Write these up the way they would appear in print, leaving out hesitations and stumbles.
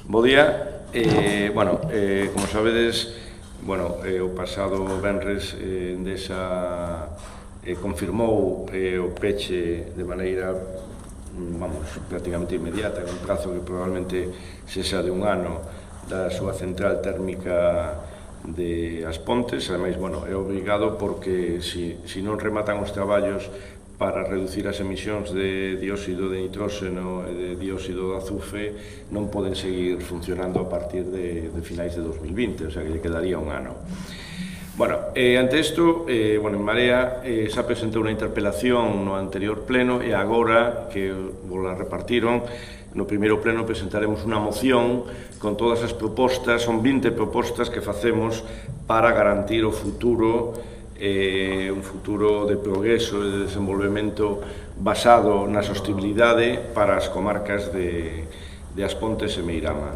Bo día. Como sabedes, o pasado venres Endesa confirmou o peche de maneira prácticamente inmediata, en un prazo que probablemente sexa de un ano, da súa central térmica de As Pontes. Ademais, é obrigado porque se non rematan os traballos para reducir as emisións de dióxido de nitróxeno e de dióxido de azufre, non poden seguir funcionando a partir de finais de 2020, o sea que lle quedaría un ano. Ante isto, en Marea xa presentou unha interpelación no anterior pleno e agora que vos la repartiron, no primeiro pleno presentaremos unha moción con todas as propostas, son 20 propostas que facemos para garantir o futuro, un futuro de progreso e de desenvolvemento basado na sostibilidade para as comarcas de As Pontes e Meirama.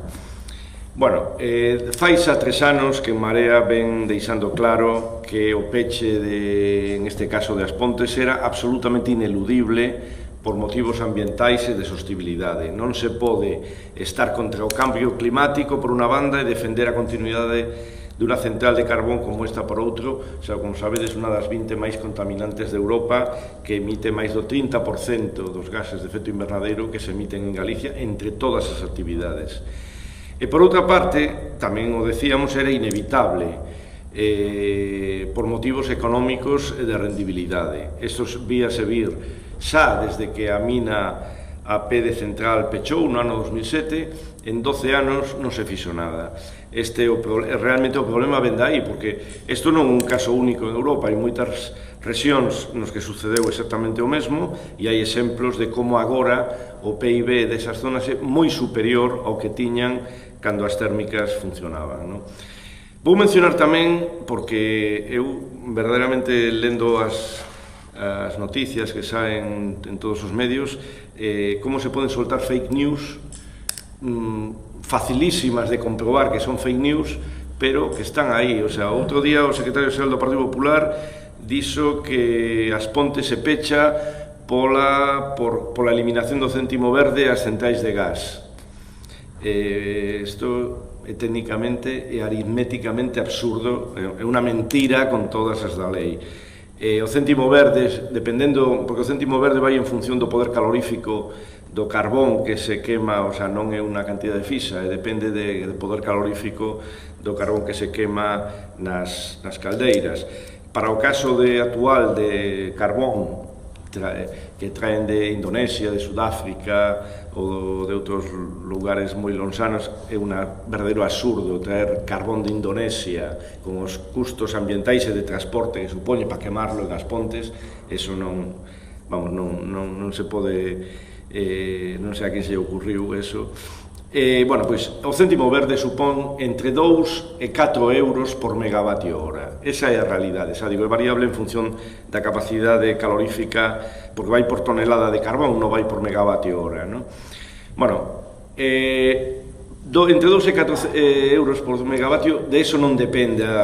Fai xa 3 anos que en Marea ven deixando claro que o peche, en este caso de As Pontes, era absolutamente ineludible por motivos ambientais e de sostibilidade. Non se pode estar contra o cambio climático por unha banda e defender a continuidade dunha central de carbón como esta por outro. Como sabedes, unha das 20 máis contaminantes de Europa, que emite máis do 30% dos gases de efecto invernadeiro que se emiten en Galicia entre todas as actividades. E por outra parte, tamén o decíamos, era inevitable por motivos económicos e de rendibilidade. Isto víase vir xa desde que a mina AP de Central pechou no ano 2007, en 12 anos non se fixo nada. Realmente o problema ven dai, porque isto non é un caso único en Europa, hai moitas rexións nos que sucedeu exactamente o mesmo, e hai exemplos de como agora o PIB desas zonas é moi superior ao que tiñan cando as térmicas funcionaban. Vou mencionar tamén, porque eu verdadeiramente lendo as noticias que saen en todos os medios, como se poden soltar fake news facilísimas de comprobar que son fake news, pero que están aí. Outro día o secretario xeral do Partido Popular dixo que As Pontes se pecha pola eliminación do céntimo verde ás centrais de gas. Isto é técnicamente e aritméticamente absurdo, é unha mentira con todas as da lei. O céntimo verde, porque o céntimo verde vai en función do poder calorífico do carbón que se quema, non é unha cantidade fixa, depende do poder calorífico do carbón que se quema nas caldeiras. Para o caso actual de carbón que traen de Indonesia, de Sudáfrica ou de outros lugares moi lonxanos, é un verdadeiro absurdo traer carbón de Indonesia con os custos ambientais e de transporte que supone para quemarlo en As Pontes. Eso non se pode, non sei a quen se ocurriu eso. O céntimo verde supón entre 2 e 4 euros por megavatio hora. Esa é a realidade, é variable en función da capacidade calorífica, porque vai por tonelada de carbón, non vai por megavatio hora. Entre 2 e 4 euros por megavatio, de eso non depende a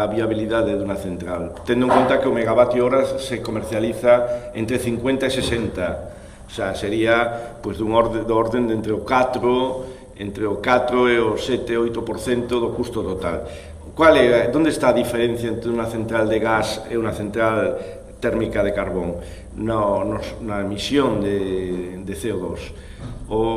viabilidade dunha central, tendo en conta que o megavatio hora se comercializa entre 50 e 60. Sería do orden de entre o 4 e o 7-8% do custo total. Onde está a diferencia entre unha central de gas e unha central térmica de carbón? Na emisión de CO2.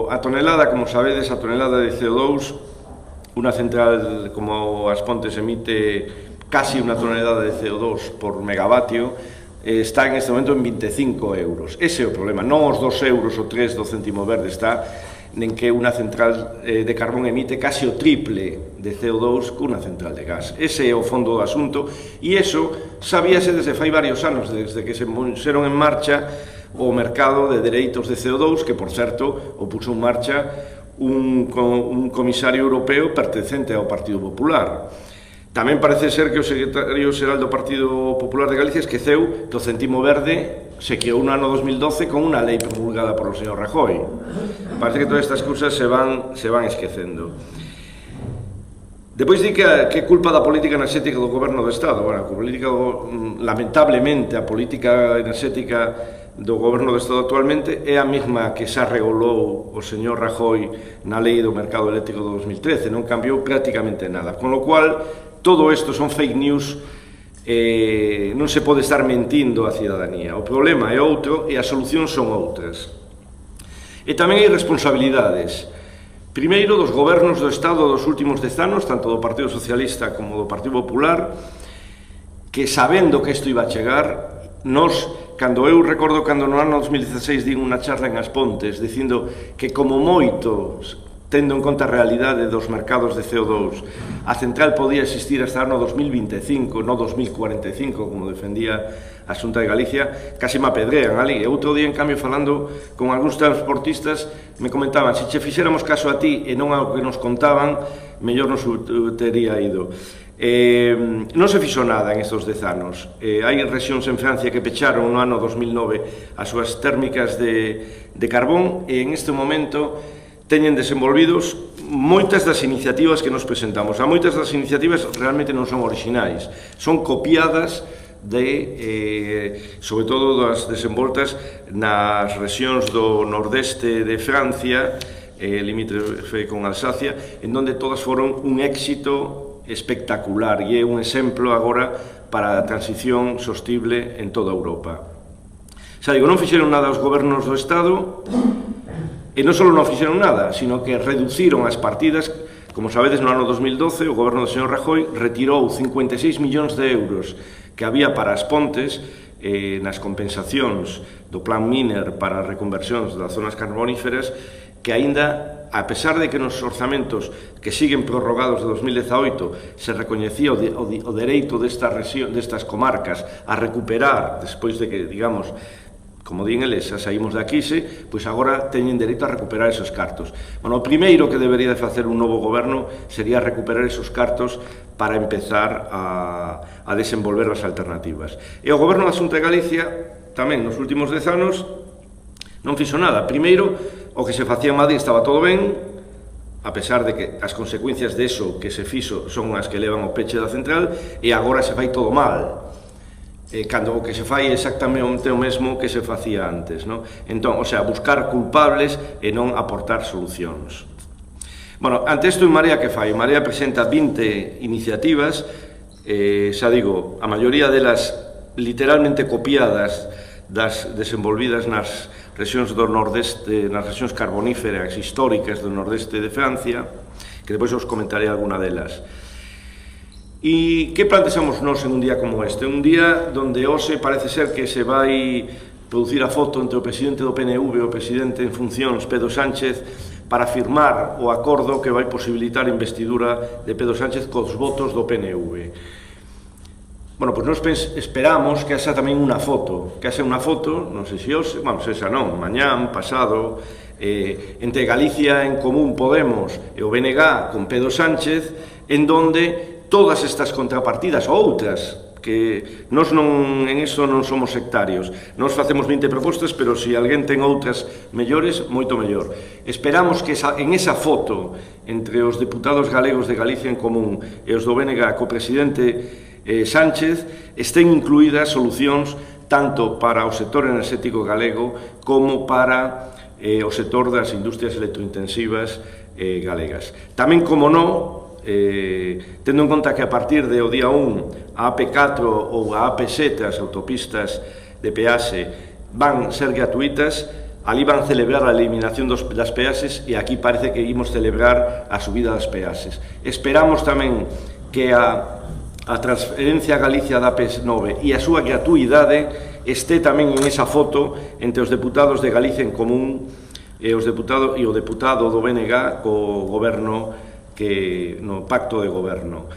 A tonelada, como sabedes, a tonelada de CO2, unha central como As Pontes emite casi unha tonelada de CO2 por megavatio, está en este momento en 25 euros. Ese é o problema, non os 2 euros ou 3 do céntimo verde, está en que unha central de carbón emite casi o triple de CO2 que unha central de gas. Ese é o fondo do asunto, e iso sabíase desde fai varios anos, desde que se puxeron en marcha o mercado de dereitos de CO2, que, por certo, o puxo en marcha un comisario europeo pertencente ao Partido Popular. Tamén parece ser que o secretario xeral do Partido Popular de Galicia esqueceu que o céntimo verde se creou no ano 2012 con unha lei promulgada por o señor Rajoy. Parece que todas estas cousas se van esquecendo. Depois di que é culpa da política enerxética do goberno do Estado. Lamentablemente, a política enerxética do Goberno do Estado actualmente é a mesma que xa regulou o señor Rajoy na lei do mercado eléctrico do 2013, non cambiou prácticamente nada, con lo cual todo isto son fake news, non se pode estar mentindo á cidadanía. O problema é outro e as solucións son outras. E tamén hai responsabilidades, primeiro dos gobernos do Estado dos últimos 10 anos, tanto do Partido Socialista como do Partido Popular, que sabendo que isto iba a chegar, cando eu recordo cando no ano 2016 din unha charla en As Pontes dicindo que como moito, tendo en conta a realidade dos mercados de CO2, a central podía existir hasta o ano 2025, non 2045, como defendía a Xunta de Galicia, casi me apedrean ali. E outro día, en cambio, falando con algúns transportistas, me comentaban, se che fixéramos caso a ti e non ao que nos contaban, mellor nos tería ido. Non se fixo nada en estes 10 anos. Hai rexións en Francia que pecharon no ano 2009 as súas térmicas de carbón e en este momento teñen desenvolvidos moitas das iniciativas que nos presentamos. Moitas das iniciativas realmente non son orixinais, son copiadas sobre todo das desenvoltas nas rexións do nordeste de Francia, limítrofe con Alsacia, en donde todas foron un éxito espectacular e é un exemplo agora para a transición sostible en toda Europa. Xa digo, non fixeron nada os gobernos do Estado e non só non fixeron nada, sino que reduciron as partidas. Como sabedes, no ano 2012 o goberno do señor Rajoy retirou 56 millóns de euros que había para as pontes nas compensacións do plan Miner para reconversións das zonas carboníferas, que aínda, a pesar de que nos orzamentos que siguen prorrogados de 2018 se recoñecía o dereito destas comarcas a recuperar, despois de que, digamos, como din eles, xa saímos da crise, pois agora teñen dereito a recuperar esos cartos. Bueno, o primeiro que debería de facer un novo goberno sería recuperar esos cartos para empezar a desenvolver as alternativas. E o goberno da Xunta de Galicia, tamén nos últimos 10 anos, non fixo nada. Primeiro, o que se facía en Madrid estaba todo ben, a pesar de que as consecuencias de eso que se fixo son as que levan ao peche da central, e agora se fai todo mal, cando o que se fai é exactamente o mesmo que se facía antes, non? Entón, o sea, buscar culpables e non aportar solucións. Bueno, ante isto, en Marea que fai? En Marea presenta 20 iniciativas, xa digo, a maioría delas literalmente copiadas das desenvolvidas nas rexións do nordeste, nas rexións carboníferas históricas do nordeste de Francia, que depois os comentaré alguna delas. E que plantexamos nós en un día como este? Un día donde hoxe parece ser que se vai producir a foto entre o presidente do PNV e o presidente en funcións, Pedro Sánchez, para firmar o acordo que vai posibilitar a investidura de Pedro Sánchez cos votos do PNV. Bueno, pois nós esperamos que haxa tamén unha foto, non sei se hoxe, bueno, se xa non, mañán, pasado, entre Galicia en Común Podemos e o BNG con Pedro Sánchez, en donde todas estas contrapartidas, ou outras, que nós en iso non somos sectarios, nós facemos 20 propostas, pero se alguén ten outras mellores, moito mellor. Esperamos que en esa foto entre os deputados galegos de Galicia en Común e os do BNG co presidente Sánchez estén incluídas solucións tanto para o sector enerxético galego como para o sector das industrias electrointensivas galegas. Tamén, como non, tendo en conta que a partir do día 1 a AP4 ou a AP7, as autopistas de peaxe, van ser gratuitas, ali van celebrar a eliminación das peaxes e aquí parece que imos celebrar a subida das peaxes. Esperamos tamén que a transferencia a Galicia da AP9 e a súa gratuidade este tamén en esa foto entre os deputados de Galicia en Común e o deputado do BNG co goberno no pacto de goberno.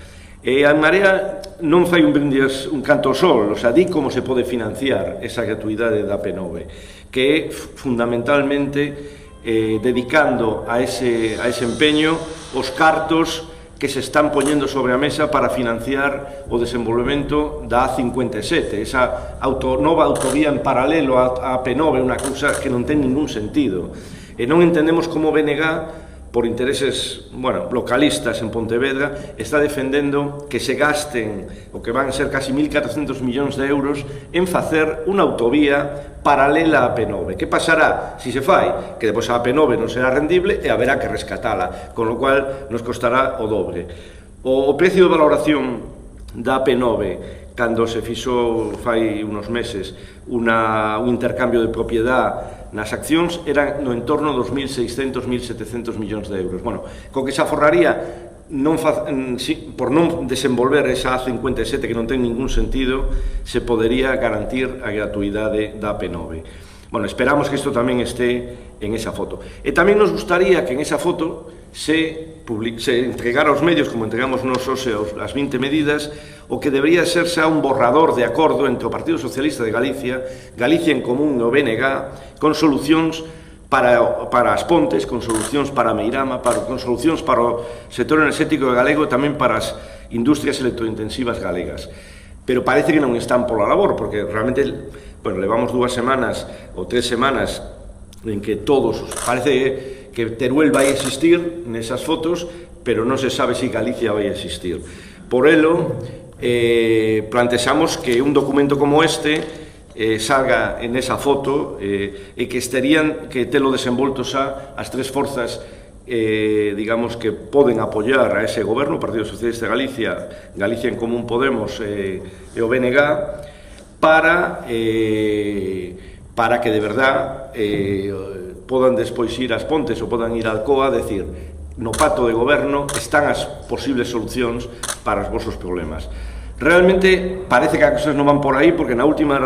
E a Marea non fai un brindis un canto ao sol, o sea, di como se pode financiar esa gratuidade da AP9, que é fundamentalmente dedicando a ese empeño os cartos que se están poñendo sobre a mesa para financiar o desenvolvemento da A57, esa nova autovía en paralelo á AP9, unha cousa que non ten ningún sentido. E non entendemos como BNG por intereses, bueno, localistas en Pontevedra, está defendendo que se gasten, o que van a ser casi 1.400 millóns de euros, en facer unha autovía paralela á P9. Que pasará se fai? Que depois a P9 non será rendible e haberá que rescatala, con lo cual nos costará o doble. O precio de valoración da P9, cando se fixo fai unos meses un intercambio de propiedade nas accións, eran no entorno dos 1.600, 1.700 millóns de euros. Bueno, co que se aforraría por non desenvolver esa A57 que non ten ningún sentido, se podería garantir a gratuidade da P9. Bueno, esperamos que isto tamén este en esa foto. E tamén nos gustaría que en esa foto se entregara aos medios, como entregamos nos as 20 medidas, o que debería ser xa un borrador de acordo entre o Partido Socialista de Galicia, Galicia en Común e o BNG, con solucións para as Pontes, con solucións para a Meirama, con solucións para o sector enerxético galego e tamén para as industrias electrointensivas galegas. Pero parece que non están pola labor, porque realmente, bueno, levamos 2 semanas ou 3 semanas en que todos, parece que Teruel vai existir nesas fotos, pero non se sabe se Galicia vai existir. Por elo, plantexamos que un documento como este salga en esa foto e que estarían que telo desenvolto xa as 3 forzas digamos que poden apoiar a ese goberno, o Partido Socialista de Galicia, Galicia en Común Podemos e o BNG, para que de verdad podan despois ir ás Pontes ou podan ir a Alcoa, decir, no pacto de goberno están as posibles solucións para os vosos problemas. Realmente parece que as cosas non van por aí, porque na última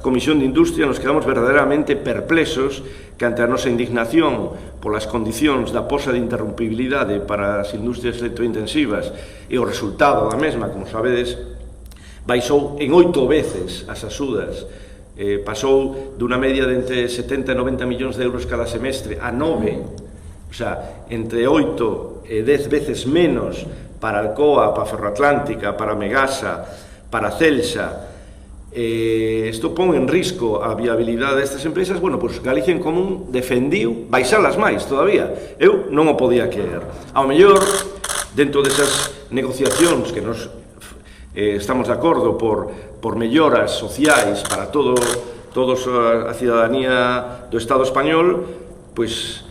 Comisión de Industria nos quedamos verdadeiramente perplexos que ante a nosa indignación polas condicións da posa de interrumpibilidade para as industrias electrointensivas e o resultado da mesma, como sabedes, baixou en 8 veces as axudas, pasou dunha media de entre 70 e 90 millóns de euros cada semestre a 9, o sea, entre 8 e 10 veces menos para Alcoa, para Ferroatlántica, para Megasa, para Celsa. Isto pon en risco a viabilidade destas empresas. Bueno, pois Galicia en Común defendiu baixalas máis todavía. Eu non o podía querer. Ao mellor, dentro desas negociacións que nos estamos de acordo por melloras sociais para toda a cidadanía do Estado español, pois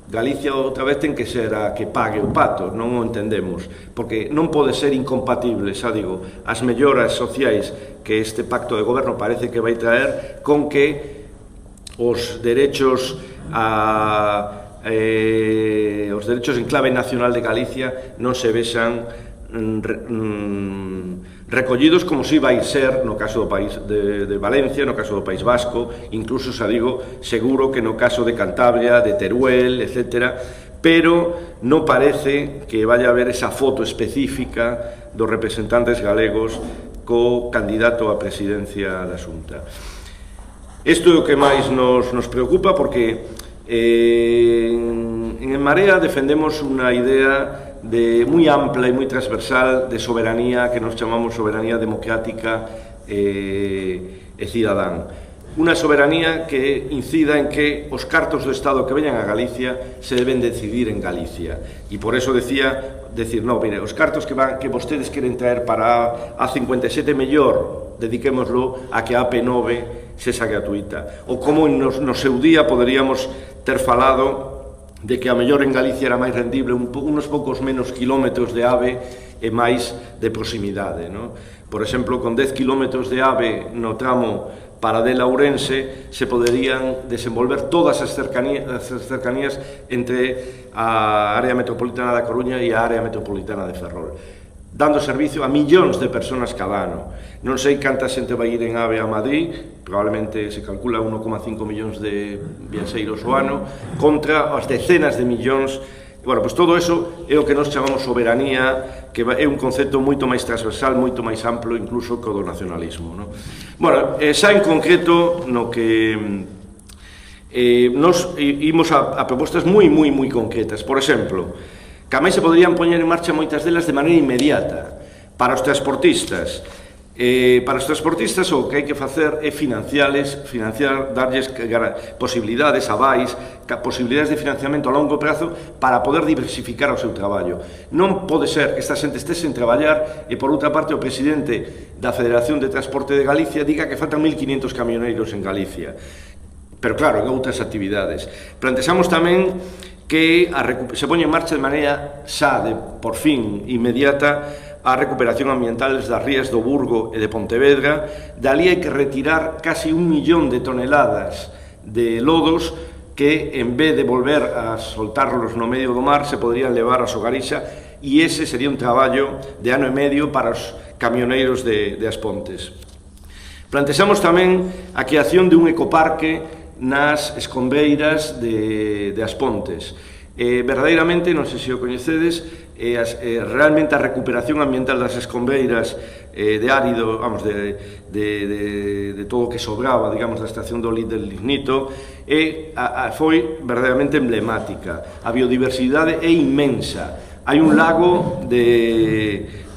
Galicia outra vez ten que ser a que pague o pato, non o entendemos, porque non pode ser incompatible, xa digo, as melloras sociais que este pacto de goberno parece que vai traer con que os derechos en clave nacional de Galicia non se vexan recollidos como si vai ser no caso do país de Valencia, no caso do País Vasco, incluso, xa digo, seguro que no caso de Cantabria, de Teruel, etc. Pero non parece que vaya a haber esa foto específica dos representantes galegos co candidato á presidencia da Xunta. Isto é o que máis nos preocupa, porque en Marea defendemos unha idea moi ampla e moi transversal de soberanía que nos chamamos soberanía democrática e cidadán. Unha soberanía que incida en que os cartos do Estado que veñan a Galicia se deben decidir en Galicia. E por eso decir, non, mire, os cartos que vostedes queren traer para a 57 mellor, dediquémoslo a que a P9 sexa gratuita. Ou como no seu día poderíamos ter falado de que a mellor en Galicia era máis rendible unos poucos menos quilómetros de AVE e máis de proximidade, non? Por exemplo, con 10 quilómetros de AVE no tramo Paradela-Ourense se poderían desenvolver todas as cercanías entre a área metropolitana da Coruña e a área metropolitana de Ferrol, dando servicio a millóns de persoas cada ano. Non sei canta xente vai ir en AVE a Madrid, probablemente se calcula 1,5 millóns de viaxeiros ao ano, contra as decenas de millóns. Bueno, pois todo eso é o que nos chamamos soberanía, que é un concepto moito máis transversal, moito máis amplo, incluso que o do nacionalismo, non? Bueno, xa en concreto, no que nos imos a propostas moi concretas. Por exemplo, que a máis se poderían poñer en marcha moitas delas de maneira inmediata para os transportistas. Para os transportistas o que hai que facer é darlles posibilidades, avais, posibilidades de financiamento a longo prazo para poder diversificar o seu traballo. Non pode ser que esta xente este sen traballar e, por outra parte, o presidente da Federación de Transporte de Galicia diga que faltan 1.500 camioneiros en Galicia. Pero, claro, en outras actividades. Plantexamos tamén que se poña en marcha de maneira xa, por fin, inmediata, a recuperación ambiental das rías do Burgo e de Pontevedra. Dali hai que retirar casi 1 millón de toneladas de lodos que, en vez de volver a soltarlos no medio do mar, se podrían levar a Sogarixa, e ese sería un traballo de ano e medio para os camioneiros de As Pontes. Plantexamos tamén a creación de un ecoparque nas escombreiras de As Pontes. Verdadeiramente, non sei se o coñecedes, realmente a recuperación ambiental das escombreiras de árido, vamos, de todo o que sobraba, digamos, da estación do lignito, foi verdadeiramente emblemática. A biodiversidade é inmensa. Hai un lago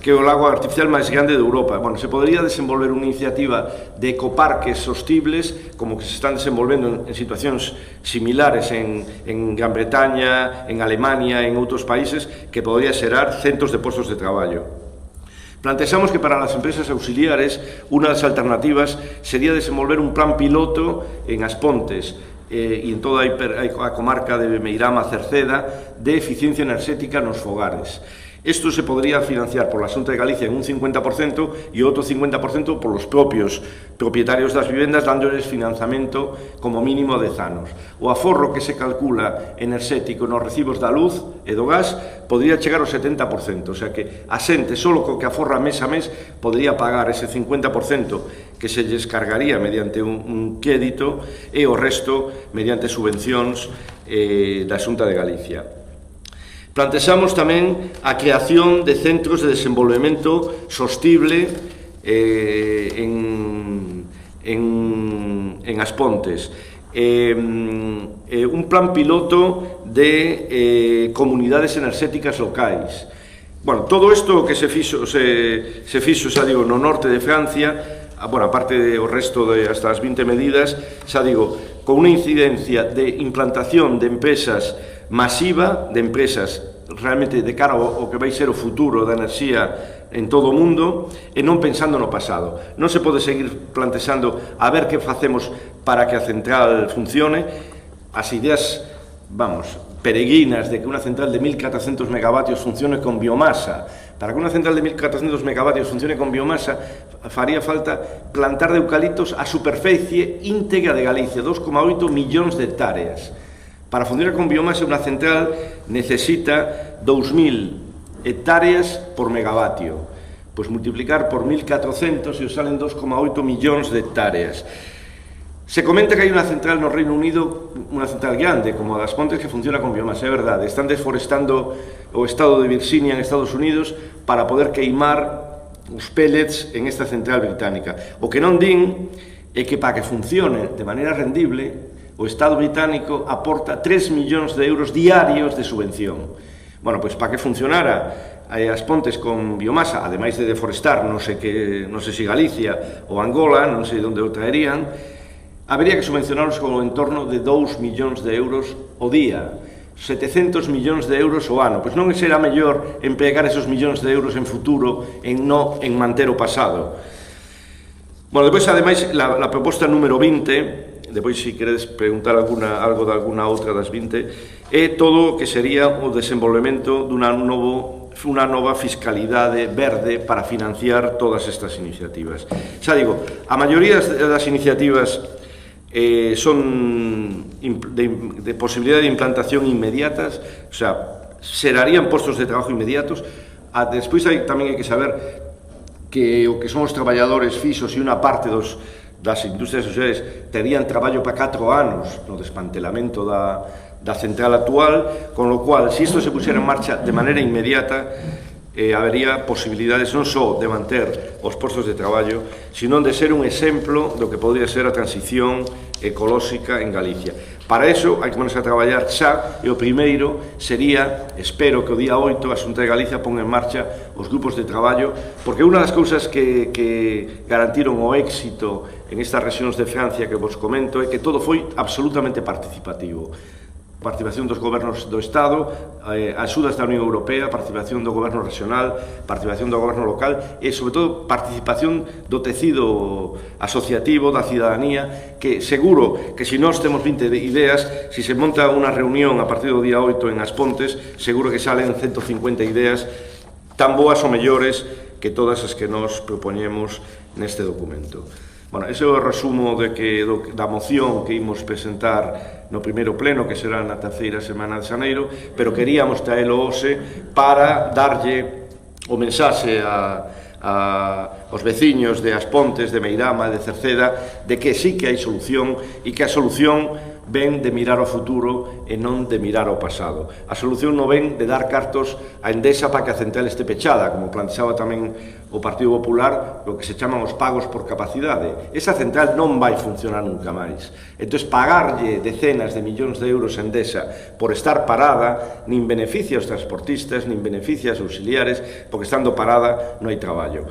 que é o lago artificial máis grande de Europa. Bueno, se podría desenvolver unha iniciativa de ecoparques sostibles, como que se están desenvolvendo en situacións similares en Gran Bretaña, en Alemania, en outros países, que podría xerar centos de postos de traballo. Plantexamos que para as empresas auxiliares unha das alternativas sería desenvolver un plan piloto en As Pontes e en toda a comarca de Meirama, Cerceda, de eficiencia enerxética nos fogares. Isto se podría financiar por la Xunta de Galicia en un 50% e outro 50% por los propios propietarios das vivendas, dándoles financiamento como mínimo a 10 anos. O aforro que se calcula enerxético nos recibos da luz e do gas podría chegar ao 70%, o sea que a xente, solo co que aforra mes a mes, podría pagar ese 50% que se lles cargaría mediante un crédito e o resto mediante subvencións da Xunta de Galicia. Plantexamos tamén a creación de centros de desenvolvemento sostible en As Pontes. Un plan piloto de comunidades enerxéticas locais. Bueno, todo isto que se fixo, xa digo, no norte de Francia, bueno, aparte do resto de hasta as 20 medidas, xa digo, con unha incidencia de implantación de empresas masiva, de empresas realmente de cara ao que vai ser o futuro da enerxía en todo o mundo, e non pensando no pasado. Non se pode seguir plantexando a ver que facemos para que a central funcione. As ideas, vamos, peregrinas de que unha central de 1.400 megavatios funcione con biomasa. Para que unha central de 1.400 megavatios funcione con biomasa, faría falta plantar de eucaliptos a superficie íntegra de Galicia, 2,8 millóns de hectáreas. Para funcionar con biomasa, unha central necesita 2.000 hectáreas por megavatio. Pois multiplicar por 1.400 e os salen 2,8 millóns de hectáreas. Se comenta que hai unha central no Reino Unido, unha central grande, como a das Pontes, que funciona con biomasa, é verdade. Están desforestando o estado de Virginia en Estados Unidos para poder queimar os pellets en esta central británica. O que non din é que para que funcione de maneira rendible, o Estado británico aporta 3 millóns de euros diarios de subvención. Bueno, pois para que funcionara As Pontes con biomasa, ademais de deforestar, non sei se Galicia ou Angola, non sei onde o traerían, habería que subvencionarlos con o entorno de 2 millóns de euros o día, 700 millóns de euros o ano. Pois non será mellor empregar esos millóns de euros en futuro en manter o pasado. Bueno, depois, ademais, a proposta número 20, depois, se queredes preguntar algo de alguna outra das 20, é todo o que sería o desenvolvemento dunha nova fiscalidade verde para financiar todas estas iniciativas. Xa digo, a maioría das iniciativas son de posibilidade de implantación inmediatas, o sea, xerarían postos de trabajo inmediatos. Despois tamén hai que saber que o que son os traballadores fixos e unha parte das industrias sociais terían traballo para 4 anos no desmantelamento da central actual, con lo cual, se isto se puxera en marcha de maneira inmediata, habería posibilidades non só de manter os postos de traballo, sino de ser un exemplo do que podría ser a transición ecolóxica en Galicia. Para iso hai que ponerse a traballar xa, e o primeiro sería, espero que o día 8 a Xunta de Galicia ponga en marcha os grupos de traballo, porque unha das cousas que garantiron o éxito en estas rexións de Francia que vos comento é que todo foi absolutamente participativo. Participación dos gobernos do Estado, axudas da Unión Europea, participación do goberno regional, participación do goberno local e, sobre todo, participación do tecido asociativo, da cidadanía, que seguro que se nós temos 20 ideas, se se monta unha reunión a partir do día 8 en As Pontes, seguro que salen 150 ideas tan boas ou mellores que todas as que nós propoñemos neste documento. Bueno, ese é o resumo da moción que imos presentar no primeiro pleno, que será na terceira semana de xaneiro, pero queríamos traelo hoxe para darlle o mensaxe aos veciños de As Pontes, de Meirama, de Cerceda, de que sí que hai solución e que a solución ven de mirar ao futuro e non de mirar ao pasado. A solución non ven de dar cartos a Endesa para que a central este pechada, como plantexaba tamén o Partido Popular, o que se chaman os pagos por capacidade. Esa central non vai funcionar nunca máis. Entón, pagarlle decenas de millóns de euros a Endesa por estar parada, nin beneficia aos transportistas, nin beneficia aos auxiliares, porque estando parada non hai traballo.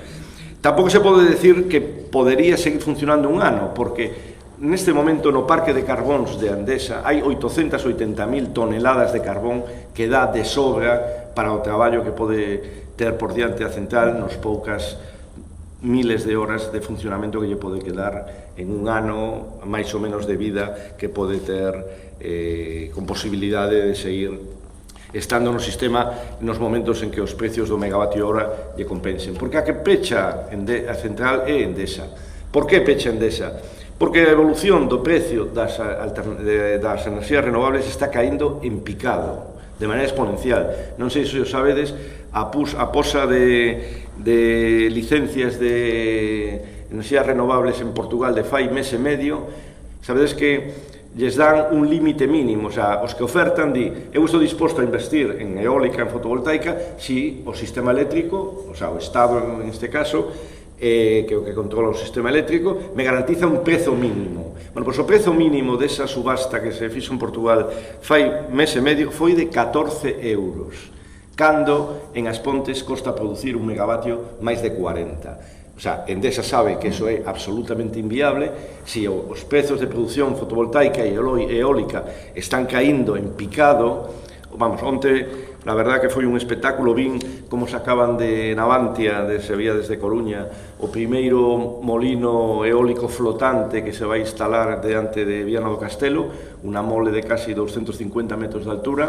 Tampouco se pode decir que podería seguir funcionando un ano, porque neste momento no parque de carbóns de Endesa hai 880.000 toneladas de carbón que dá de sobra para o traballo que pode ter por diante a central nos poucas miles de horas de funcionamento que lle pode quedar en un ano máis ou menos de vida que pode ter con posibilidade de seguir estando no sistema nos momentos en que os precios do megavatio hora lle compensen. Porque a que pecha a central é Endesa. Por que pecha Endesa? Porque a evolución do precio das enerxías renovables está caíndo en picado, de maneira exponencial. Non sei se o sabedes, a posa de licencias de enerxías renovables en Portugal de fai mes e medio, sabedes que lles dan un límite mínimo, o sea, os que ofertan eu estou disposto a investir en eólica, en fotovoltaica, si o sistema eléctrico, o sea, o Estado en este caso, que é o que controla o sistema eléctrico, me garantiza un prezo mínimo. Bueno, pois o prezo mínimo desa subasta que se fixo en Portugal fai mes e medio foi de 14 euros, cando en As Pontes costa producir un megavatio máis de 40. O sea, Endesa sabe que iso é absolutamente inviable. Si os prezos de produción fotovoltaica e eólica están caíndo en picado, vamos, onte, la verdad que foi un espectáculo, vin como sacaban de Navantia, se veía desde Coruña, o primeiro molino eólico flotante que se vai instalar diante de Viana do Castelo, unha mole de casi 250 metros de altura.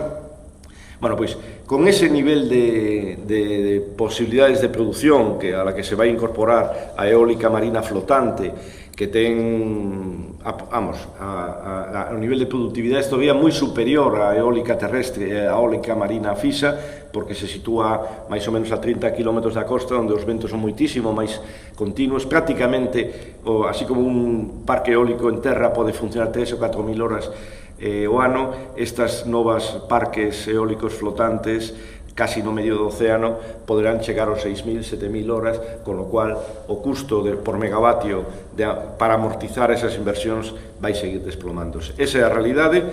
Bueno, pois, con ese nivel de posibilidades de produción a la que se vai incorporar a eólica marina flotante, que ten, vamos, a nivel de productividade todavía moi superior á eólica terrestre e á eólica marina fisa, porque se sitúa máis ou menos a 30 km da costa, onde os ventos son moitísimo máis continuos. Prácticamente, así como un parque eólico en terra pode funcionar 3 ou 4.000 horas o ano, estas novas parques eólicos flotantes casi no medio do océano poderán chegar aos 6.000, 7.000 horas, con lo cual o custo por megavatio para amortizar esas inversións vai seguir desplomándose. Esa é a realidade.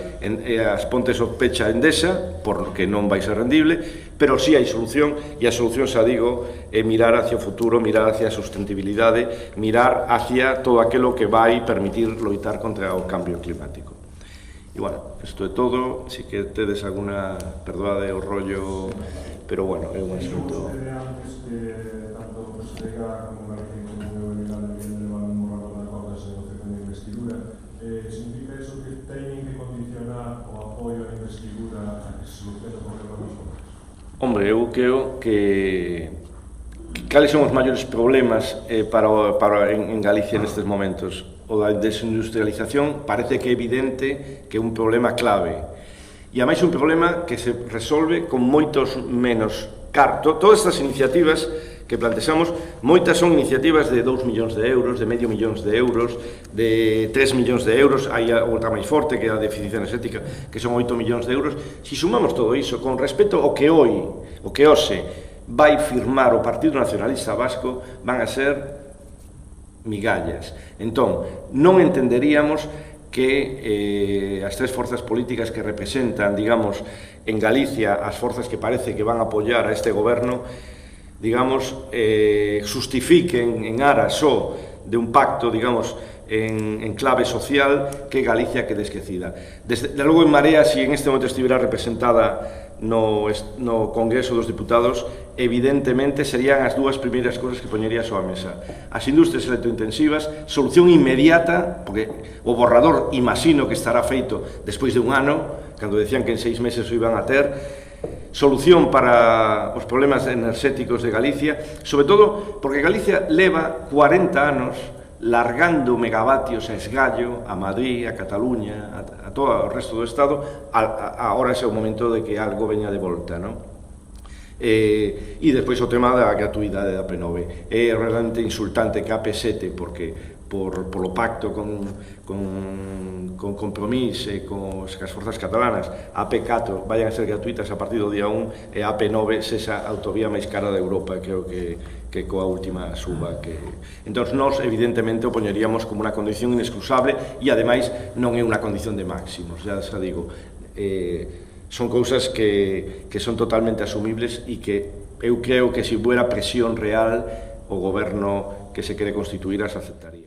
As Pontes o pecha Endesa porque non vai ser rendible, pero sí hai solución, e a solución, xa digo, é mirar hacia o futuro, mirar hacia a sustentabilidade, mirar hacia todo aquilo que vai permitir loitar contra o cambio climático. E, bueno, isto é todo. Si que tedes alguna, perdoade o rollo, pero, bueno, é un asunto. Antes que tanto Prosega como Galicia como Legal levan un rato de acordas en negociación de investidura, significa eso que teñen que condicionar o apoio á investidura a que se solucione o problema dos pobres? Hombre, eu creo que cales son os maiores problemas en Galicia nestes momentos? O da desindustrialización parece que é evidente que é un problema clave. E, ademais, un problema que se resolve con moitos menos cartos. Todas estas iniciativas que plantexamos, moitas son iniciativas de 2 millóns de euros, de medio millóns de euros, de 3 millóns de euros, hai outra máis forte que é a de eficiencia energética, que son 8 millóns de euros. Si sumamos todo iso con respecto ao que hoxe vai firmar o Partido Nacionalista Vasco, van a ser migallas. Entón, non entenderíamos que as tres forzas políticas que representan, digamos, en Galicia as forzas que parece que van a apoiar a este goberno, digamos, justifiquen en aras só de un pacto, digamos, en clave social, que Galicia quede esquecida. Desde logo, en Marea, se en este momento estivera representada no Congreso dos Diputados, evidentemente serían as dúas primeiras cousas que poñería sobre a mesa. As industrias electrointensivas, solución inmediata, porque o borrador imagino que estará feito despois de un ano, cando decían que en 6 meses o iban a ter, solución para os problemas enerxéticos de Galicia, sobre todo porque Galicia leva 40 anos largando megavatios a esgallo a Madrid, a Cataluña, a todo o resto do Estado. Ahora é o momento de que algo veña de volta, non? E despois o tema da gratuidade da P9. É realmente insultante que a P7, porque polo pacto con Compromís e as forzas catalanas, a P4 vayan a ser gratuitas a partir do día 1 e a P9 sexa a autovía máis cara de Europa, creo que coa última suba. Entón, nós, evidentemente, o poñeríamos como unha condición inexcusable e, ademais, non é unha condición de máximos, xa digo. Son cousas que son totalmente asumibles e que eu creo que se hubiera presión real, o goberno que se quere constituir as aceptaría.